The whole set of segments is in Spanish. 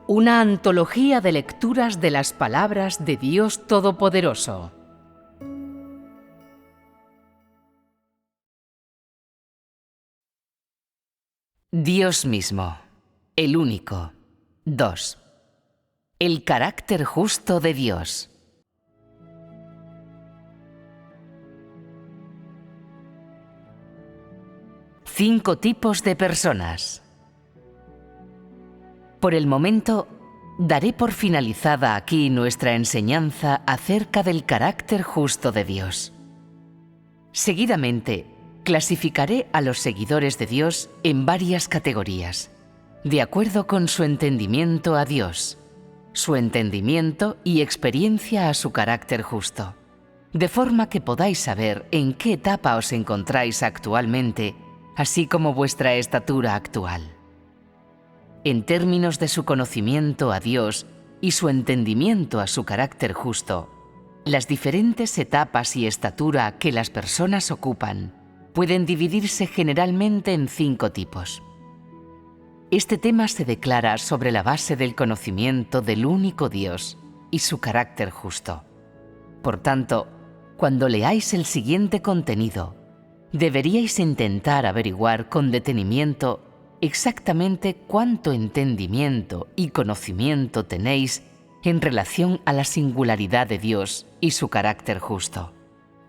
Una antología de lecturas de las palabras de Dios Todopoderoso. Dios mismo, el único. 2. El carácter justo de Dios. Cinco tipos de personas. Por el momento, daré por finalizada aquí nuestra enseñanza acerca del carácter justo de Dios. Seguidamente, clasificaré a los seguidores de Dios en varias categorías, de acuerdo con su entendimiento a Dios, su entendimiento y experiencia a su carácter justo, de forma que podáis saber en qué etapa os encontráis actualmente, así como vuestra estatura actual. En términos de su conocimiento a Dios y su entendimiento a su carácter justo, las diferentes etapas y estatura que las personas ocupan pueden dividirse generalmente en 5 tipos. Este tema se declara sobre la base del conocimiento del único Dios y su carácter justo. Por tanto, cuando leáis el siguiente contenido, deberíais intentar averiguar con detenimiento exactamente cuánto entendimiento y conocimiento tenéis en relación a la singularidad de Dios y su carácter justo,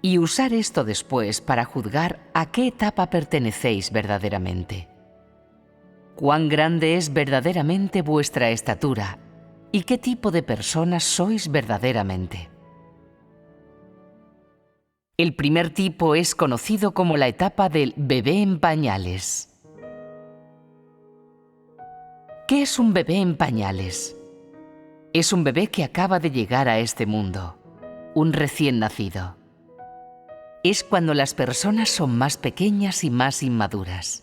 y usar esto después para juzgar a qué etapa pertenecéis verdaderamente. Cuán grande es verdaderamente vuestra estatura y qué tipo de personas sois verdaderamente. El primer tipo es conocido como la etapa del bebé en pañales. ¿Qué es un bebé en pañales? Es un bebé que acaba de llegar a este mundo, un recién nacido. Es cuando las personas son más pequeñas y más inmaduras.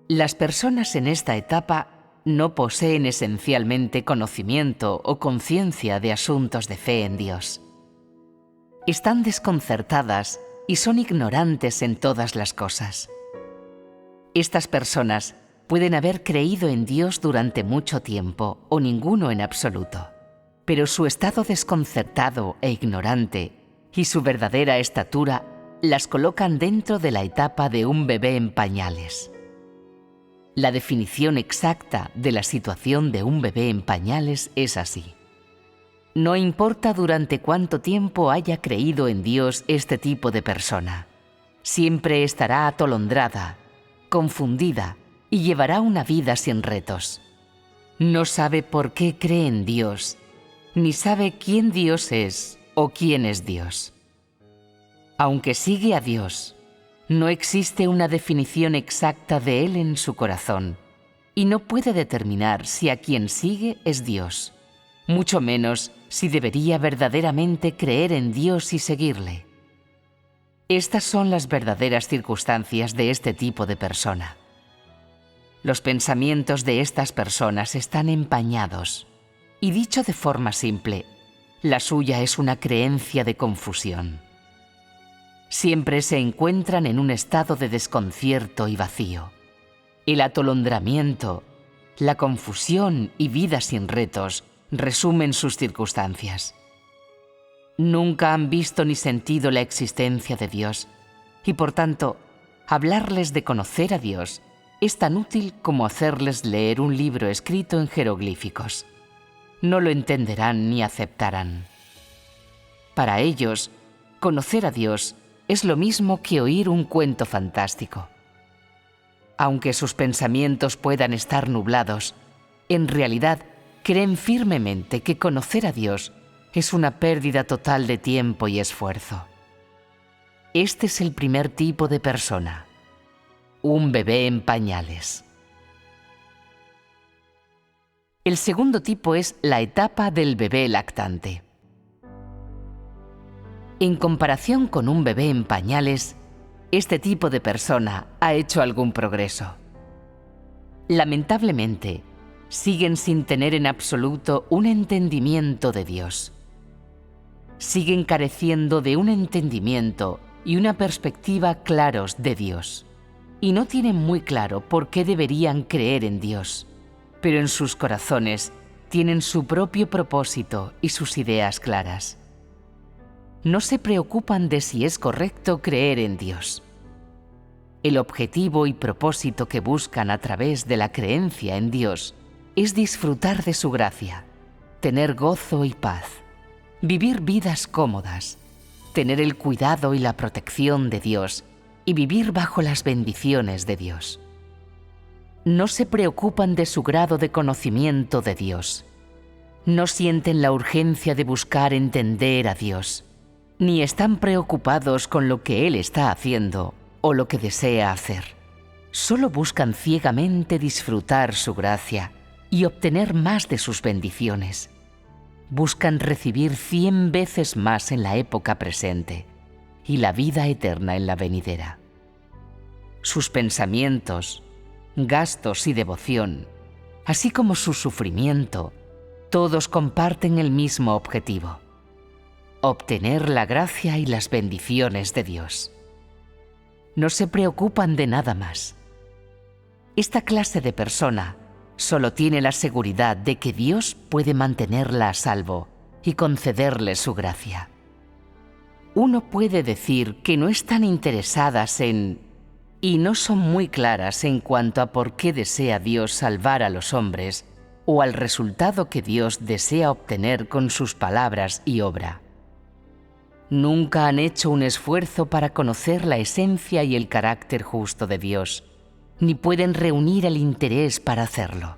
Las personas en esta etapa no poseen esencialmente conocimiento o conciencia de asuntos de fe en Dios. Están desconcertadas y son ignorantes en todas las cosas. Estas personas pueden haber creído en Dios durante mucho tiempo o ninguno en absoluto, pero su estado desconcertado e ignorante y su verdadera estatura las colocan dentro de la etapa de un bebé en pañales. La definición exacta de la situación de un bebé en pañales es así. No importa durante cuánto tiempo haya creído en Dios este tipo de persona, siempre estará atolondrada, confundida y llevará una vida sin retos. No sabe por qué cree en Dios, ni sabe quién Dios es o quién es Dios. Aunque sigue a Dios, no existe una definición exacta de Él en su corazón y no puede determinar si a quien sigue es Dios, mucho menos si debería verdaderamente creer en Dios y seguirle. Estas son las verdaderas circunstancias de este tipo de persona. Los pensamientos de estas personas están empañados, y dicho de forma simple, la suya es una creencia de confusión. Siempre se encuentran en un estado de desconcierto y vacío. El atolondramiento, la confusión y vida sin retos resumen sus circunstancias. Nunca han visto ni sentido la existencia de Dios, y por tanto, hablarles de conocer a Dios es tan útil como hacerles leer un libro escrito en jeroglíficos. No lo entenderán ni aceptarán. Para ellos, conocer a Dios es lo mismo que oír un cuento fantástico. Aunque sus pensamientos puedan estar nublados, en realidad creen firmemente que conocer a Dios es una pérdida total de tiempo y esfuerzo. Este es el primer tipo de persona, un bebé en pañales. El segundo tipo es la etapa del bebé lactante. En comparación con un bebé en pañales, este tipo de persona ha hecho algún progreso. Lamentablemente, siguen sin tener en absoluto un entendimiento de Dios. Siguen careciendo de un entendimiento y una perspectiva claros de Dios, y no tienen muy claro por qué deberían creer en Dios, pero en sus corazones tienen su propio propósito y sus ideas claras. No se preocupan de si es correcto creer en Dios. El objetivo y propósito que buscan a través de la creencia en Dios es disfrutar de su gracia, tener gozo y paz, vivir vidas cómodas, tener el cuidado y la protección de Dios y vivir bajo las bendiciones de Dios. No se preocupan de su grado de conocimiento de Dios. No sienten la urgencia de buscar entender a Dios, ni están preocupados con lo que Él está haciendo o lo que desea hacer. Solo buscan ciegamente disfrutar su gracia y obtener más de sus bendiciones. Buscan recibir 100 veces más en la época presente y la vida eterna en la venidera. Sus pensamientos, gastos y devoción, así como su sufrimiento, todos comparten el mismo objetivo: obtener la gracia y las bendiciones de Dios. No se preocupan de nada más. Esta clase de persona solo tiene la seguridad de que Dios puede mantenerla a salvo y concederle su gracia. Uno puede decir que no están interesadas en, y no son muy claras en cuanto a por qué desea Dios salvar a los hombres o al resultado que Dios desea obtener con sus palabras y obra. Nunca han hecho un esfuerzo para conocer la esencia y el carácter justo de Dios, ni pueden reunir el interés para hacerlo.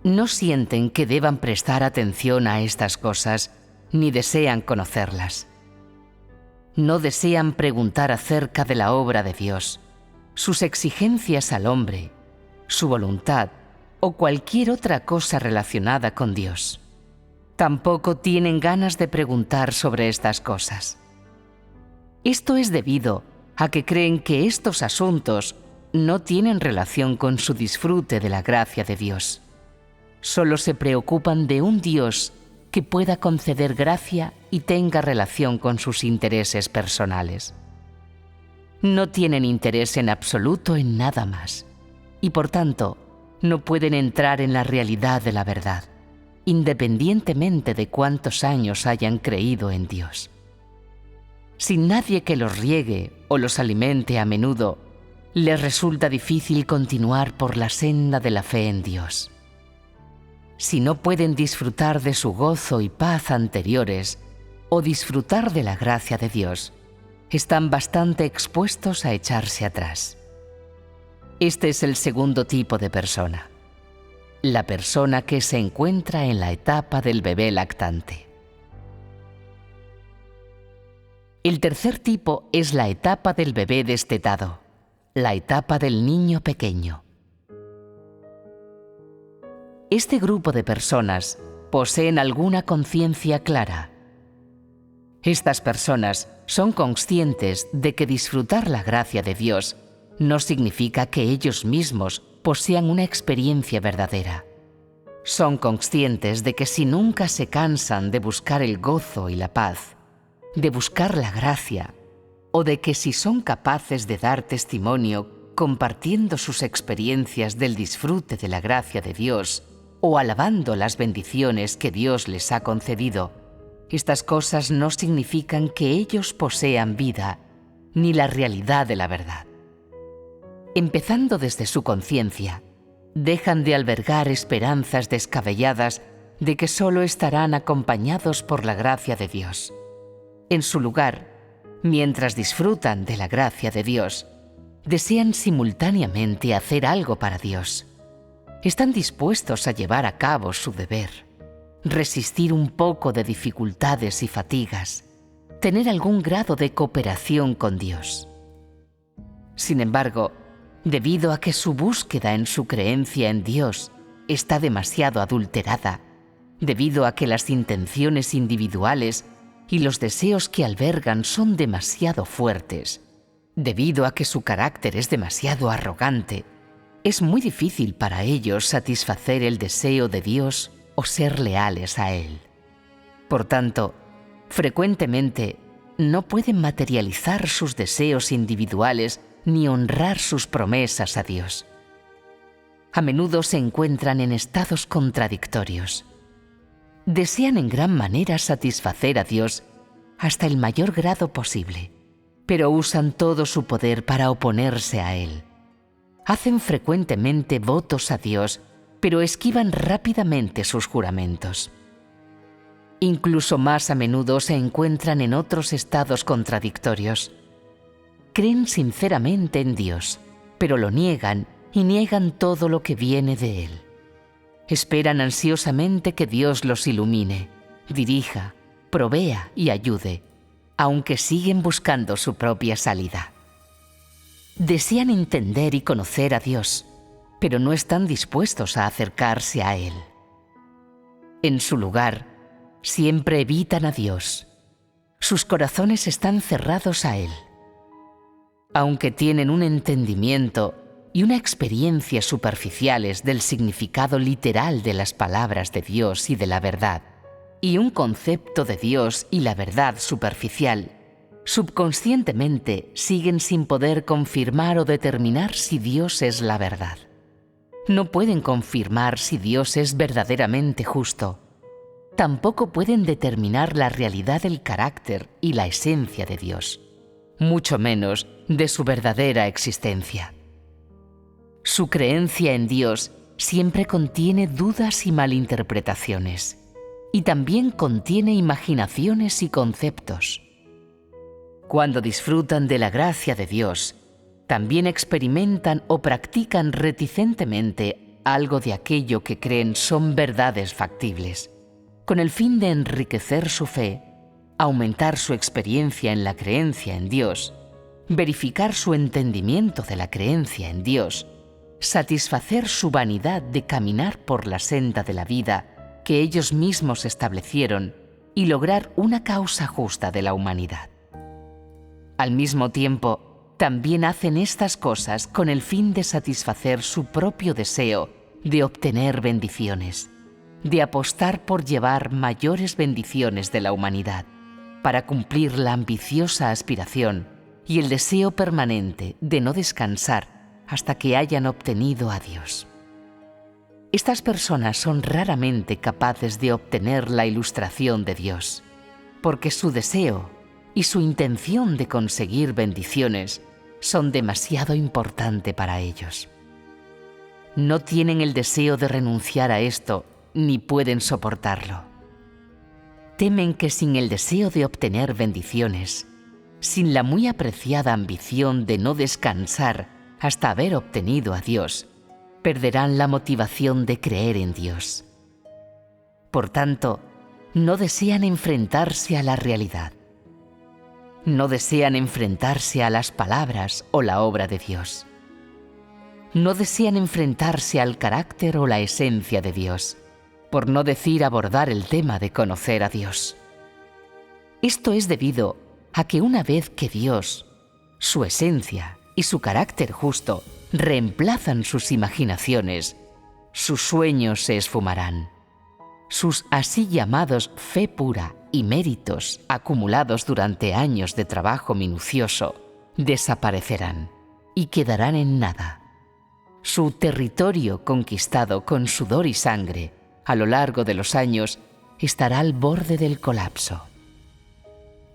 No sienten que deban prestar atención a estas cosas, ni desean conocerlas. No desean preguntar acerca de la obra de Dios, sus exigencias al hombre, su voluntad o cualquier otra cosa relacionada con Dios. Tampoco tienen ganas de preguntar sobre estas cosas. Esto es debido a que creen que estos asuntos no tienen relación con su disfrute de la gracia de Dios. Solo se preocupan de un Dios que pueda conceder gracia y tenga relación con sus intereses personales. No tienen interés en absoluto en nada más, y por tanto, no pueden entrar en la realidad de la verdad, independientemente de cuántos años hayan creído en Dios. Sin nadie que los riegue o los alimente a menudo, les resulta difícil continuar por la senda de la fe en Dios. Si no pueden disfrutar de su gozo y paz anteriores o disfrutar de la gracia de Dios, están bastante expuestos a echarse atrás. Este es el segundo tipo de persona: la persona que se encuentra en la etapa del bebé lactante. El tercer tipo es la etapa del bebé destetado, la etapa del niño pequeño. Este grupo de personas poseen alguna conciencia clara. Estas personas son conscientes de que disfrutar la gracia de Dios no significa que ellos mismos posean una experiencia verdadera. Son conscientes de que si nunca se cansan de buscar el gozo y la paz, de buscar la gracia, o de que si son capaces de dar testimonio compartiendo sus experiencias del disfrute de la gracia de Dios o alabando las bendiciones que Dios les ha concedido, estas cosas no significan que ellos posean vida ni la realidad de la verdad. Empezando desde su conciencia, dejan de albergar esperanzas descabelladas de que solo estarán acompañados por la gracia de Dios. En su lugar, mientras disfrutan de la gracia de Dios, desean simultáneamente hacer algo para Dios. Están dispuestos a llevar a cabo su deber, resistir un poco de dificultades y fatigas, tener algún grado de cooperación con Dios. Sin embargo, debido a que su búsqueda en su creencia en Dios está demasiado adulterada, debido a que las intenciones individuales y los deseos que albergan son demasiado fuertes, debido a que su carácter es demasiado arrogante, es muy difícil para ellos satisfacer el deseo de Dios o ser leales a Él. Por tanto, frecuentemente no pueden materializar sus deseos individuales ni honrar sus promesas a Dios. A menudo se encuentran en estados contradictorios. Desean en gran manera satisfacer a Dios hasta el mayor grado posible, pero usan todo su poder para oponerse a Él. Hacen frecuentemente votos a Dios, pero esquivan rápidamente sus juramentos. Incluso más a menudo se encuentran en otros estados contradictorios. Creen sinceramente en Dios, pero lo niegan y niegan todo lo que viene de Él. Esperan ansiosamente que Dios los ilumine, dirija, provea y ayude, aunque siguen buscando su propia salida. Desean entender y conocer a Dios, pero no están dispuestos a acercarse a Él. En su lugar, siempre evitan a Dios. Sus corazones están cerrados a Él. Aunque tienen un entendimiento y una experiencia superficiales del significado literal de las palabras de Dios y de la verdad, y un concepto de Dios y la verdad superficial, subconscientemente siguen sin poder confirmar o determinar si Dios es la verdad. No pueden confirmar si Dios es verdaderamente justo. Tampoco pueden determinar la realidad del carácter y la esencia de Dios, mucho menos de su verdadera existencia. Su creencia en Dios siempre contiene dudas y malinterpretaciones, y también contiene imaginaciones y conceptos. Cuando disfrutan de la gracia de Dios, también experimentan o practican reticentemente algo de aquello que creen son verdades factibles, con el fin de enriquecer su fe, aumentar su experiencia en la creencia en Dios, verificar su entendimiento de la creencia en Dios, satisfacer su vanidad de caminar por la senda de la vida que ellos mismos establecieron y lograr una causa justa de la humanidad. Al mismo tiempo, también hacen estas cosas con el fin de satisfacer su propio deseo de obtener bendiciones, de apostar por llevar mayores bendiciones de la humanidad, para cumplir la ambiciosa aspiración y el deseo permanente de no descansar hasta que hayan obtenido a Dios. Estas personas son raramente capaces de obtener la ilustración de Dios, porque su deseo y su intención de conseguir bendiciones son demasiado importantes para ellos. No tienen el deseo de renunciar a esto, ni pueden soportarlo. Temen que sin el deseo de obtener bendiciones, sin la muy apreciada ambición de no descansar hasta haber obtenido a Dios, perderán la motivación de creer en Dios. Por tanto, no desean enfrentarse a la realidad. No desean enfrentarse a las palabras o la obra de Dios. No desean enfrentarse al carácter o la esencia de Dios, por no decir abordar el tema de conocer a Dios. Esto es debido a que una vez que Dios, su esencia y su carácter justo reemplazan sus imaginaciones, sus sueños se esfumarán. Sus así llamados fe pura y méritos acumulados durante años de trabajo minucioso desaparecerán y quedarán en nada. Su territorio conquistado con sudor y sangre a lo largo de los años estará al borde del colapso.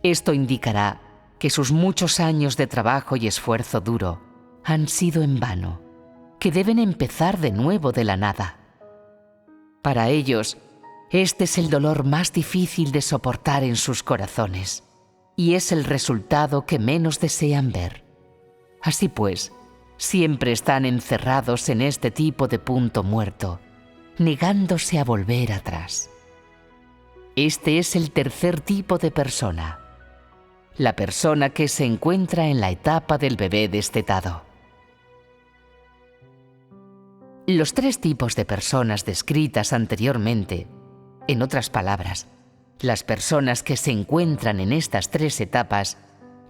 Esto indicará que sus muchos años de trabajo y esfuerzo duro han sido en vano, que deben empezar de nuevo de la nada. Para ellos, este es el dolor más difícil de soportar en sus corazones y es el resultado que menos desean ver. Así pues, siempre están encerrados en este tipo de punto muerto, negándose a volver atrás. Este es el tercer tipo de persona, la persona que se encuentra en la etapa del bebé destetado. Los tres tipos de personas descritas anteriormente, en otras palabras, las personas que se encuentran en estas tres etapas,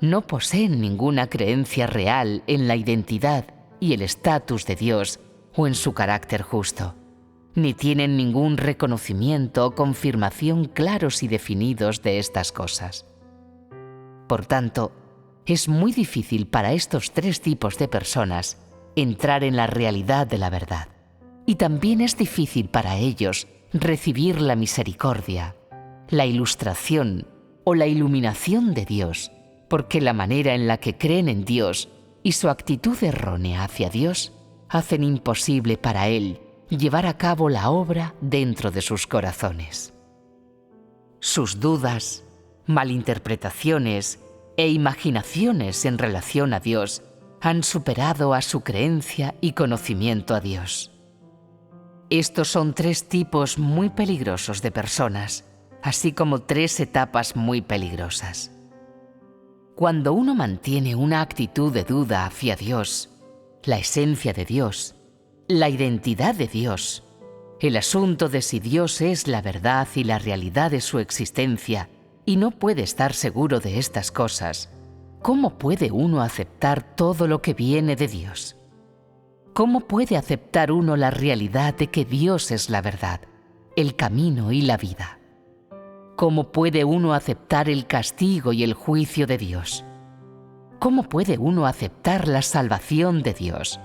no poseen ninguna creencia real en la identidad y el estatus de Dios o en su carácter justo, ni tienen ningún reconocimiento o confirmación claros y definidos de estas cosas. Por tanto, es muy difícil para estos tres tipos de personas entrar en la realidad de la verdad. y también es difícil para ellos recibir la misericordia, la ilustración o la iluminación de Dios, porque la manera en la que creen en Dios y su actitud errónea hacia Dios hacen imposible para Él llevar a cabo la obra dentro de sus corazones. Sus dudas, malinterpretaciones e imaginaciones en relación a Dios han superado a su creencia y conocimiento a Dios. Estos son 3 tipos muy peligrosos de personas, así como 3 etapas muy peligrosas. Cuando uno mantiene una actitud de duda hacia Dios, la esencia de Dios, la identidad de Dios, el asunto de si Dios es la verdad y la realidad de su existencia, y no puede estar seguro de estas cosas, ¿cómo puede uno aceptar todo lo que viene de Dios? ¿Cómo puede aceptar uno la realidad de que Dios es la verdad, el camino y la vida? ¿Cómo puede uno aceptar el castigo y el juicio de Dios? ¿Cómo puede uno aceptar la salvación de Dios?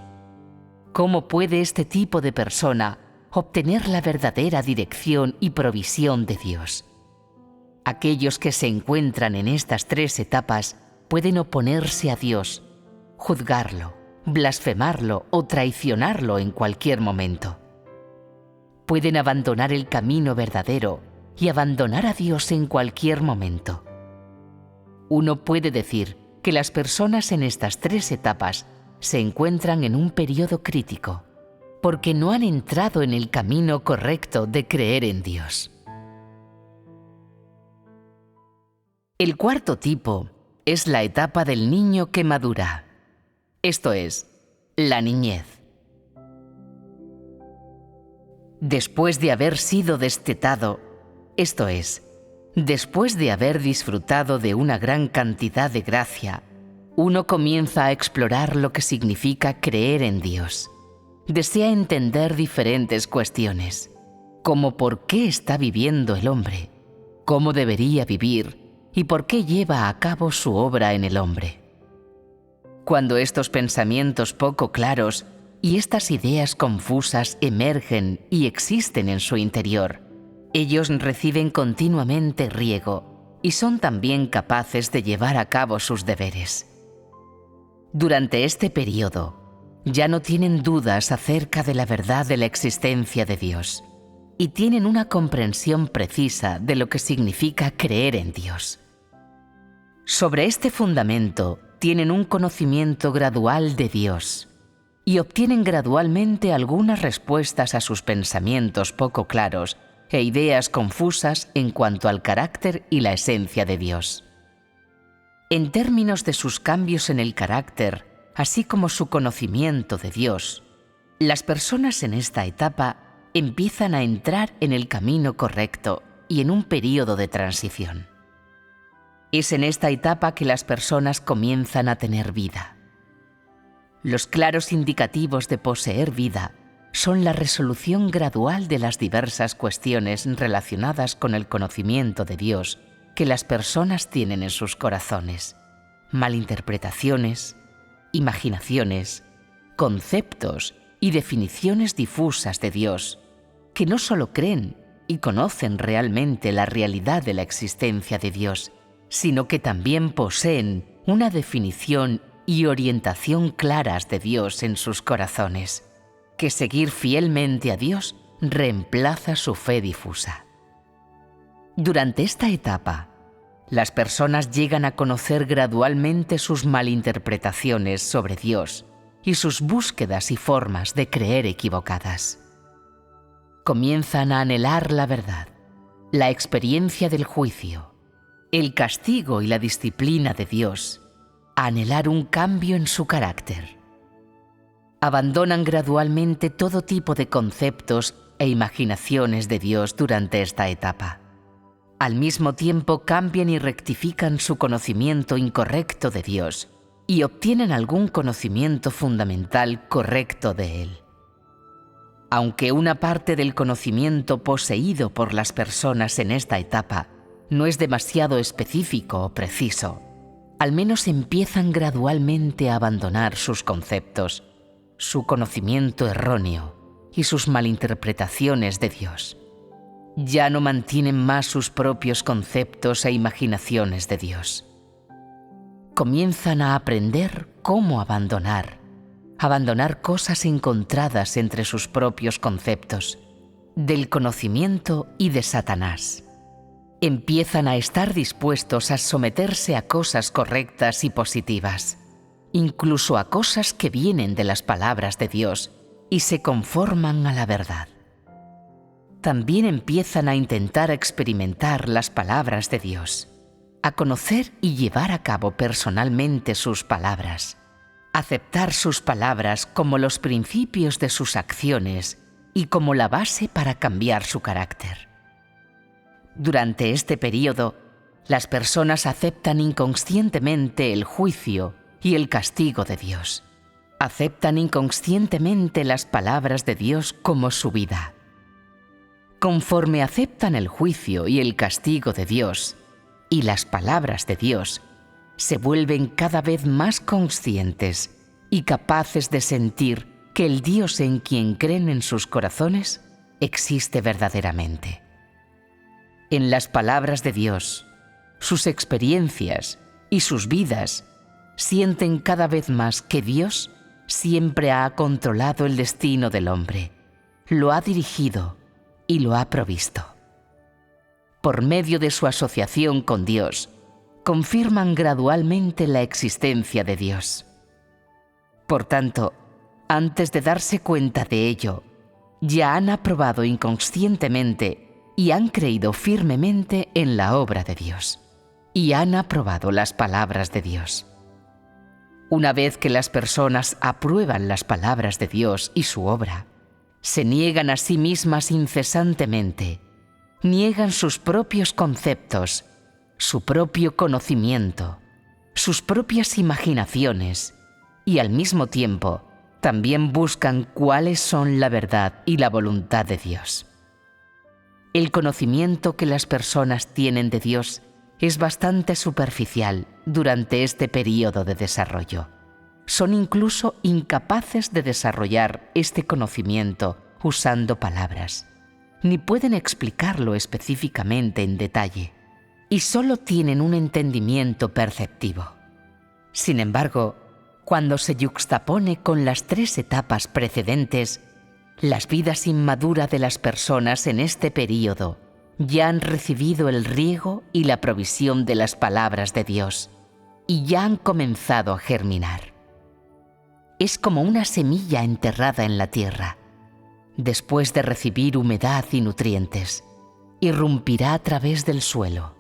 ¿Cómo puede este tipo de persona obtener la verdadera dirección y provisión de Dios? Aquellos que se encuentran en estas 3 etapas pueden oponerse a Dios, juzgarlo, blasfemarlo o traicionarlo en cualquier momento. Pueden abandonar el camino verdadero y abandonar a Dios en cualquier momento. Uno puede decir que las personas en estas 3 etapas se encuentran en un periodo crítico, porque no han entrado en el camino correcto de creer en Dios. El 4º tipo es la etapa del niño que madura, esto es, la niñez. Después de haber sido destetado, esto es, después de haber disfrutado de una gran cantidad de gracia, uno comienza a explorar lo que significa creer en Dios. Desea entender diferentes cuestiones, como por qué está viviendo el hombre, cómo debería vivir y por qué lleva a cabo su obra en el hombre. Cuando estos pensamientos poco claros y estas ideas confusas emergen y existen en su interior, ellos reciben continuamente riego y son también capaces de llevar a cabo sus deberes. Durante este periodo, ya no tienen dudas acerca de la verdad de la existencia de Dios y tienen una comprensión precisa de lo que significa creer en Dios. Sobre este fundamento tienen un conocimiento gradual de Dios y obtienen gradualmente algunas respuestas a sus pensamientos poco claros e ideas confusas en cuanto al carácter y la esencia de Dios. En términos de sus cambios en el carácter, así como su conocimiento de Dios, las personas en esta etapa empiezan a entrar en el camino correcto y en un período de transición. Es en esta etapa que las personas comienzan a tener vida. Los claros indicativos de poseer vida son la resolución gradual de las diversas cuestiones relacionadas con el conocimiento de Dios que las personas tienen en sus corazones, malinterpretaciones, imaginaciones, conceptos y definiciones difusas de Dios, que no solo creen y conocen realmente la realidad de la existencia de Dios, sino que también poseen una definición y orientación claras de Dios en sus corazones, que seguir fielmente a Dios reemplaza su fe difusa. Durante esta etapa, las personas llegan a conocer gradualmente sus malinterpretaciones sobre Dios y sus búsquedas y formas de creer equivocadas. Comienzan a anhelar la verdad, la experiencia del juicio, el castigo y la disciplina de Dios, a anhelar un cambio en su carácter. Abandonan gradualmente todo tipo de conceptos e imaginaciones de Dios durante esta etapa. Al mismo tiempo cambian y rectifican su conocimiento incorrecto de Dios y obtienen algún conocimiento fundamental correcto de Él. Aunque una parte del conocimiento poseído por las personas en esta etapa no es demasiado específico o preciso, al menos empiezan gradualmente a abandonar sus conceptos, su conocimiento erróneo, y sus malinterpretaciones de Dios. Ya no mantienen más sus propios conceptos e imaginaciones de Dios. Comienzan a aprender cómo abandonar cosas encontradas entre sus propios conceptos, del conocimiento y de Satanás. Empiezan a estar dispuestos a someterse a cosas correctas y positivas, incluso a cosas que vienen de las palabras de Dios y se conforman a la verdad. También empiezan a intentar experimentar las palabras de Dios, a conocer y llevar a cabo personalmente sus palabras, aceptar sus palabras como los principios de sus acciones y como la base para cambiar su carácter. Durante este período, las personas aceptan inconscientemente el juicio y el castigo de Dios. Aceptan inconscientemente las palabras de Dios como su vida. Conforme aceptan el juicio y el castigo de Dios y las palabras de Dios, se vuelven cada vez más conscientes y capaces de sentir que el Dios en quien creen en sus corazones existe verdaderamente. En las palabras de Dios, sus experiencias y sus vidas sienten cada vez más que Dios siempre ha controlado el destino del hombre, lo ha dirigido y lo ha provisto. Por medio de su asociación con Dios, confirman gradualmente la existencia de Dios. Por tanto, antes de darse cuenta de ello, ya han aprobado inconscientemente y han creído firmemente en la obra de Dios, y han aprobado las palabras de Dios. Una vez que las personas aprueban las palabras de Dios y su obra, se niegan a sí mismas incesantemente, niegan sus propios conceptos, su propio conocimiento, sus propias imaginaciones, y al mismo tiempo también buscan cuáles son la verdad y la voluntad de Dios. El conocimiento que las personas tienen de Dios es bastante superficial durante este período de desarrollo. Son incluso incapaces de desarrollar este conocimiento usando palabras, ni pueden explicarlo específicamente en detalle, y solo tienen un entendimiento perceptivo. Sin embargo, cuando se yuxtapone con las 3 etapas precedentes, las vidas inmaduras de las personas en este período ya han recibido el riego y la provisión de las palabras de Dios y ya han comenzado a germinar. Es como una semilla enterrada en la tierra. Después de recibir humedad y nutrientes, irrumpirá a través del suelo.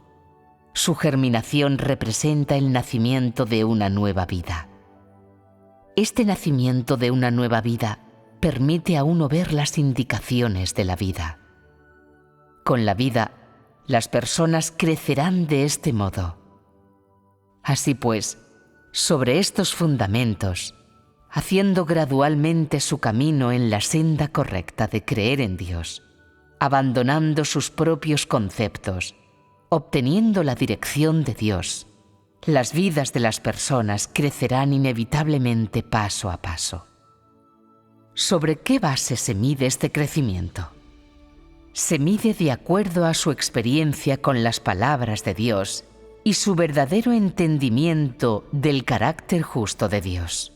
Su germinación representa el nacimiento de una nueva vida. Este nacimiento de una nueva vida permite a uno ver las indicaciones de la vida. Con la vida, las personas crecerán de este modo. Así pues, sobre estos fundamentos, haciendo gradualmente su camino en la senda correcta de creer en Dios, abandonando sus propios conceptos, obteniendo la dirección de Dios, las vidas de las personas crecerán inevitablemente paso a paso. ¿Sobre qué base se mide este crecimiento? Se mide de acuerdo a su experiencia con las palabras de Dios y su verdadero entendimiento del carácter justo de Dios.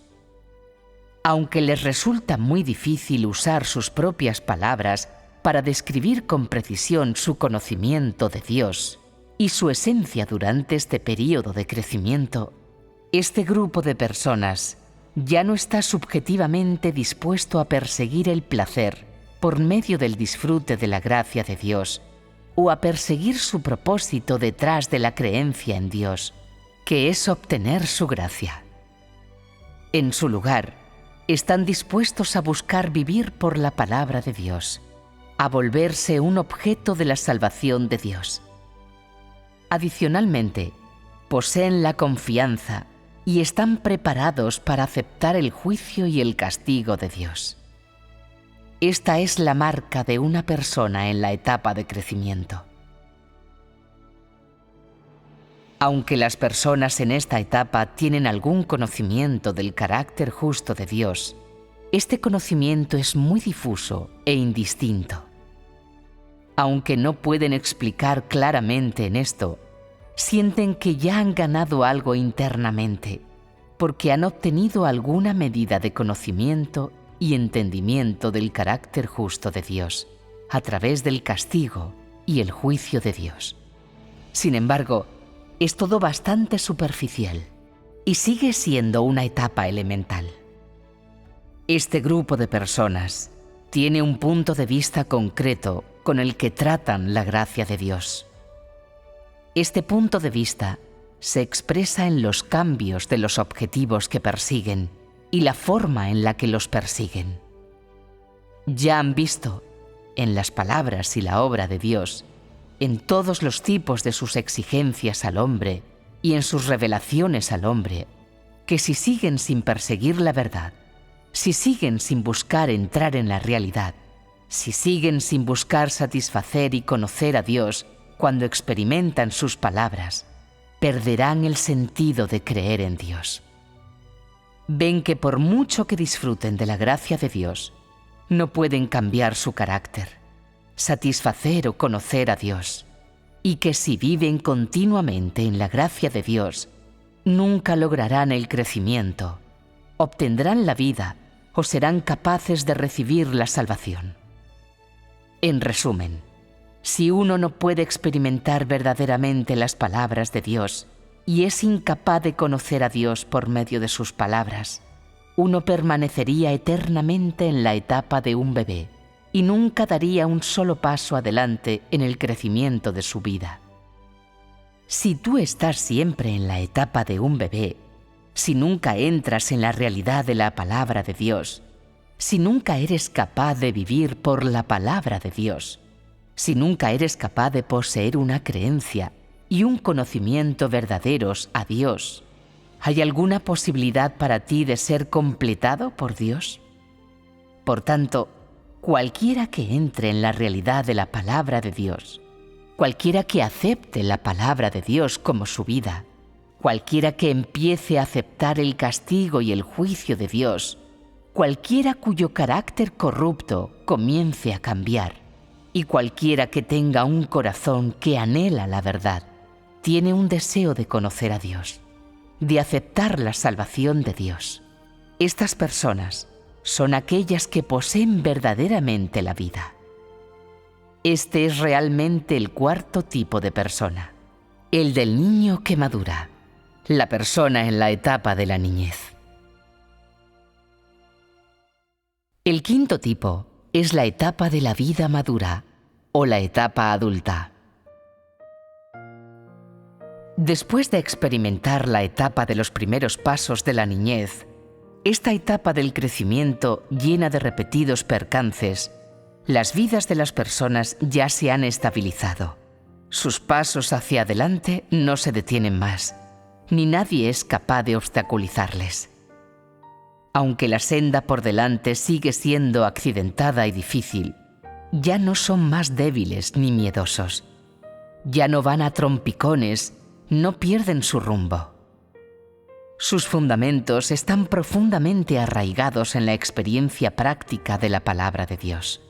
Aunque les resulta muy difícil usar sus propias palabras para describir con precisión su conocimiento de Dios y su esencia durante este período de crecimiento, este grupo de personas ya no está subjetivamente dispuesto a perseguir el placer por medio del disfrute de la gracia de Dios o a perseguir su propósito detrás de la creencia en Dios, que es obtener su gracia. En su lugar, están dispuestos a buscar vivir por la palabra de Dios, a volverse un objeto de la salvación de Dios. Adicionalmente, poseen la confianza y están preparados para aceptar el juicio y el castigo de Dios. Esta es la marca de una persona en la etapa de crecimiento. Aunque las personas en esta etapa tienen algún conocimiento del carácter justo de Dios, este conocimiento es muy difuso e indistinto. Aunque no pueden explicar claramente en esto, sienten que ya han ganado algo internamente, porque han obtenido alguna medida de conocimiento y entendimiento del carácter justo de Dios, a través del castigo y el juicio de Dios. Sin embargo, es todo bastante superficial y sigue siendo una etapa elemental. Este grupo de personas tiene un punto de vista concreto con el que tratan la gracia de Dios. Este punto de vista se expresa en los cambios de los objetivos que persiguen y la forma en la que los persiguen. Ya han visto, en las palabras y la obra de Dios, en todos los tipos de sus exigencias al hombre y en sus revelaciones al hombre, que si siguen sin perseguir la verdad, si siguen sin buscar entrar en la realidad, si siguen sin buscar satisfacer y conocer a Dios cuando experimentan sus palabras, perderán el sentido de creer en Dios. Ven que por mucho que disfruten de la gracia de Dios, no pueden cambiar su carácter, satisfacer o conocer a Dios, y que si viven continuamente en la gracia de Dios, nunca lograrán el crecimiento, obtendrán la vida o serán capaces de recibir la salvación. En resumen, si uno no puede experimentar verdaderamente las palabras de Dios y es incapaz de conocer a Dios por medio de sus palabras, uno permanecería eternamente en la etapa de un bebé y nunca daría un solo paso adelante en el crecimiento de su vida. Si tú estás siempre en la etapa de un bebé, si nunca entras en la realidad de la palabra de Dios, si nunca eres capaz de vivir por la palabra de Dios, si nunca eres capaz de poseer una creencia y un conocimiento verdaderos a Dios, ¿hay alguna posibilidad para ti de ser completado por Dios? Por tanto, cualquiera que entre en la realidad de la palabra de Dios, cualquiera que acepte la palabra de Dios como su vida, cualquiera que empiece a aceptar el castigo y el juicio de Dios, cualquiera cuyo carácter corrupto comience a cambiar, y cualquiera que tenga un corazón que anhela la verdad, tiene un deseo de conocer a Dios, de aceptar la salvación de Dios. Estas personas son aquellas que poseen verdaderamente la vida. Este es realmente el cuarto tipo de persona, el del niño que madura, la persona en la etapa de la niñez. El quinto tipo es la etapa de la vida madura o la etapa adulta. Después de experimentar la etapa de los primeros pasos de la niñez, esta etapa del crecimiento llena de repetidos percances, las vidas de las personas ya se han estabilizado. Sus pasos hacia adelante no se detienen más, ni nadie es capaz de obstaculizarles. Aunque la senda por delante sigue siendo accidentada y difícil, ya no son más débiles ni miedosos. Ya no van a trompicones, no pierden su rumbo. Sus fundamentos están profundamente arraigados en la experiencia práctica de la palabra de Dios.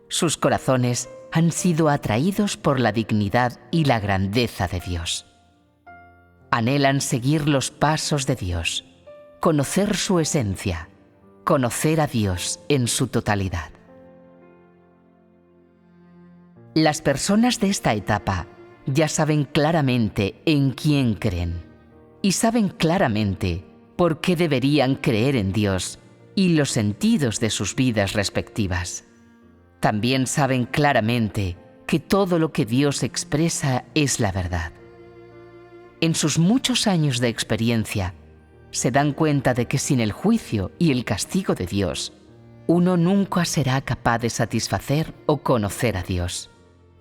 Sus corazones han sido atraídos por la dignidad y la grandeza de Dios. Anhelan seguir los pasos de Dios, conocer su esencia, conocer a Dios en su totalidad. Las personas de esta etapa ya saben claramente en quién creen y saben claramente por qué deberían creer en Dios y los sentidos de sus vidas respectivas. También saben claramente que todo lo que Dios expresa es la verdad. En sus muchos años de experiencia, se dan cuenta de que sin el juicio y el castigo de Dios, uno nunca será capaz de satisfacer o conocer a Dios,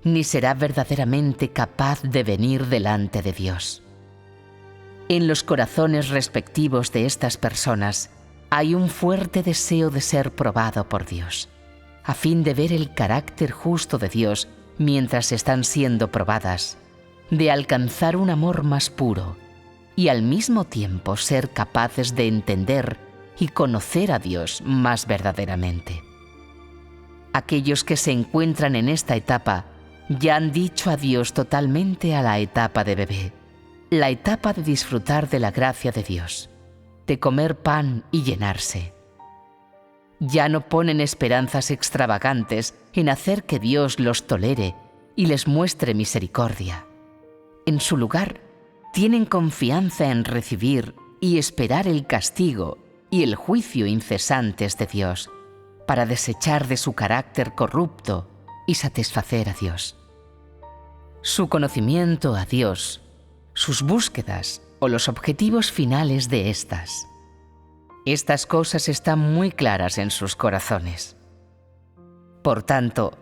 ni será verdaderamente capaz de venir delante de Dios. En los corazones respectivos de estas personas hay un fuerte deseo de ser probado por Dios, a fin de ver el carácter justo de Dios mientras están siendo probadas, de alcanzar un amor más puro y al mismo tiempo ser capaces de entender y conocer a Dios más verdaderamente. Aquellos que se encuentran en esta etapa ya han dicho adiós totalmente a la etapa de bebé, la etapa de disfrutar de la gracia de Dios, de comer pan y llenarse. Ya no ponen esperanzas extravagantes en hacer que Dios los tolere y les muestre misericordia. En su lugar, tienen confianza en recibir y esperar el castigo y el juicio incesantes de Dios, para desechar de su carácter corrupto y satisfacer a Dios. Su conocimiento a Dios, sus búsquedas o los objetivos finales de estas. Estas cosas están muy claras en sus corazones. Por tanto,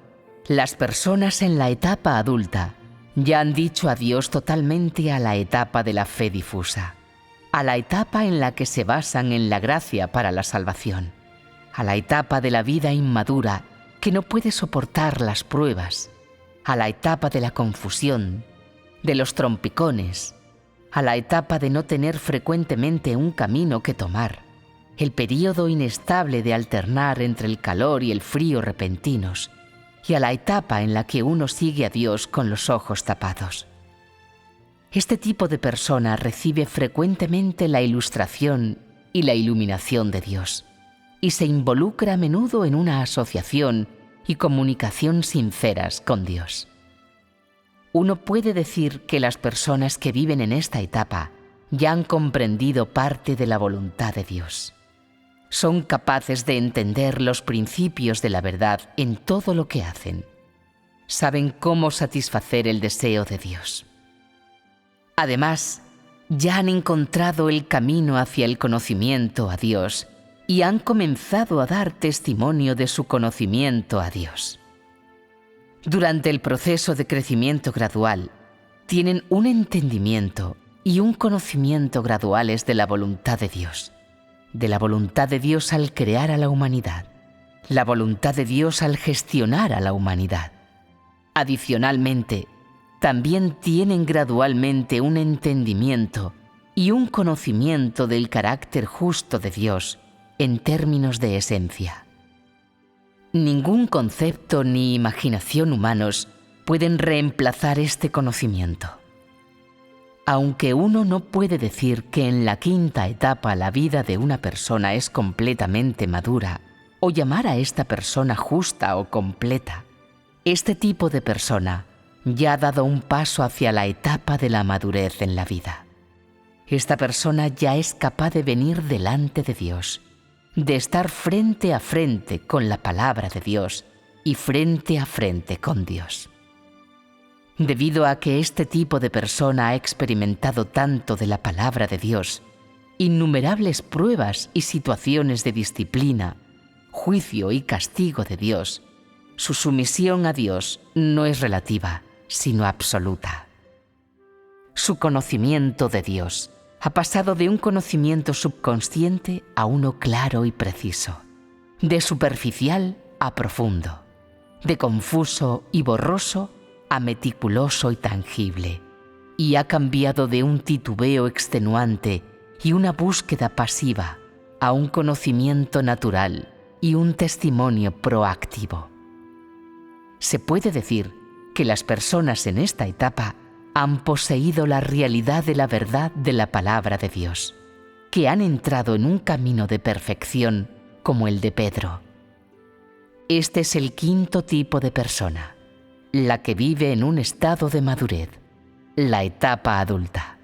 las personas en la etapa adulta ya han dicho adiós totalmente a la etapa de la fe difusa, a la etapa en la que se basan en la gracia para la salvación, a la etapa de la vida inmadura que no puede soportar las pruebas, a la etapa de la confusión, de los trompicones, a la etapa de no tener frecuentemente un camino que tomar, el período inestable de alternar entre el calor y el frío repentinos, y a la etapa en la que uno sigue a Dios con los ojos tapados. Este tipo de persona recibe frecuentemente la ilustración y la iluminación de Dios, y se involucra a menudo en una asociación y comunicación sinceras con Dios. Uno puede decir que las personas que viven en esta etapa ya han comprendido parte de la voluntad de Dios. Son capaces de entender los principios de la verdad en todo lo que hacen. Saben cómo satisfacer el deseo de Dios. Además, ya han encontrado el camino hacia el conocimiento a Dios y han comenzado a dar testimonio de su conocimiento a Dios. Durante el proceso de crecimiento gradual, tienen un entendimiento y un conocimiento graduales de la voluntad de Dios. De la voluntad de Dios al crear a la humanidad, la voluntad de Dios al gestionar a la humanidad. Adicionalmente, también tienen gradualmente un entendimiento y un conocimiento del carácter justo de Dios en términos de esencia. Ningún concepto ni imaginación humanos pueden reemplazar este conocimiento. Aunque uno no puede decir que en la quinta etapa la vida de una persona es completamente madura, o llamar a esta persona justa o completa, este tipo de persona ya ha dado un paso hacia la etapa de la madurez en la vida. Esta persona ya es capaz de venir delante de Dios, de estar frente a frente con la palabra de Dios y frente a frente con Dios. Debido a que este tipo de persona ha experimentado tanto de la palabra de Dios, innumerables pruebas y situaciones de disciplina, juicio y castigo de Dios, su sumisión a Dios no es relativa, sino absoluta. Su conocimiento de Dios ha pasado de un conocimiento subconsciente a uno claro y preciso, de superficial a profundo, de confuso y borroso a meticuloso y tangible, y ha cambiado de un titubeo extenuante y una búsqueda pasiva a un conocimiento natural y un testimonio proactivo. Se puede decir que las personas en esta etapa han poseído la realidad de la verdad de la palabra de Dios, que han entrado en un camino de perfección como el de Pedro. Este es el quinto tipo de persona, la que vive en un estado de madurez, la etapa adulta.